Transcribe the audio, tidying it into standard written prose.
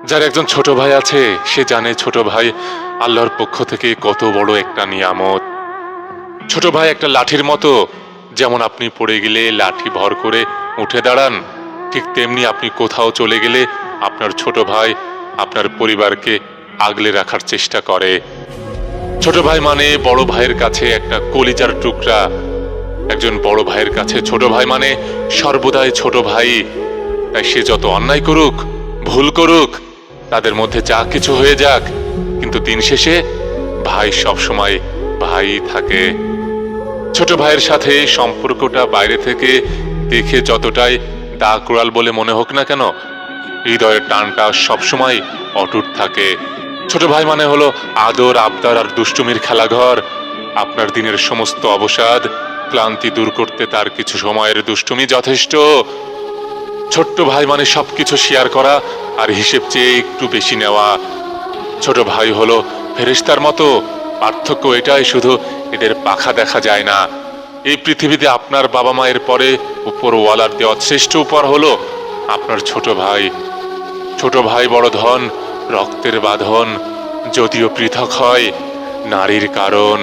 যার একজন ছোট ভাই আছে সে জানে ছোট ভাই আল্লাহর পক্ষ থেকে কত বড় একটা নিয়ামত। ছোট ভাই একটা লাঠির মতো, যেমন আপনি পড়ে গেলে লাঠি ভর করে উঠে দাঁড়ান, ঠিক তেমনি আপনি কোথাও চলে গেলে আপনার ছোট ভাই আপনার পরিবারকে আগলে রাখার চেষ্টা করে। ছোট ভাই মানে বড় ভাইয়ের কাছে একটা কলিজার টুকরা। একজন বড় ভাইয়ের কাছে ছোট ভাই মানে সর্বদাই ছোট ভাই। তাই সে যত অন্যায় করুক, ভুল করুক, তাদের মধ্যে যা কিছু হয়ে যাক, কিন্তু দিন শেষে ভাই সবসময় ভাই থাকে। ছোট ভাইয়ের সাথে সম্পর্কটা বাইরে থেকে দেখে যতটাই দাগ বলে মনে হোক না কেন, হৃদয়ের টানটা সবসময় অটুট থাকে। ছোট ভাই মানে হলো আদর, আবদার আর দুষ্টুমির খেলাঘর। আপনার দিনের সমস্ত অবসাদ, ক্লান্তি দূর করতে তার কিছু সময়ের দুষ্টুমি যথেষ্ট। ছোট্ট ভাই মানে সবকিছু শেয়ার করা আর হিসেব চেয়ে একটু বেশি নেওয়া। ছোট ভাই হলো ফেরেশতার মতো, পার্থক্য এটাই শুধু এদের পাখা দেখা যায় না। এই পৃথিবীতে আপনার বাবা মায়ের পরে উপরওয়ালার দেওয়া শ্রেষ্ঠ উপহার হলো আপনার ছোট ভাই। ছোট ভাই বড় ধন, রক্তের বাঁধন, যদিও পৃথক হয় নারীর কারণ।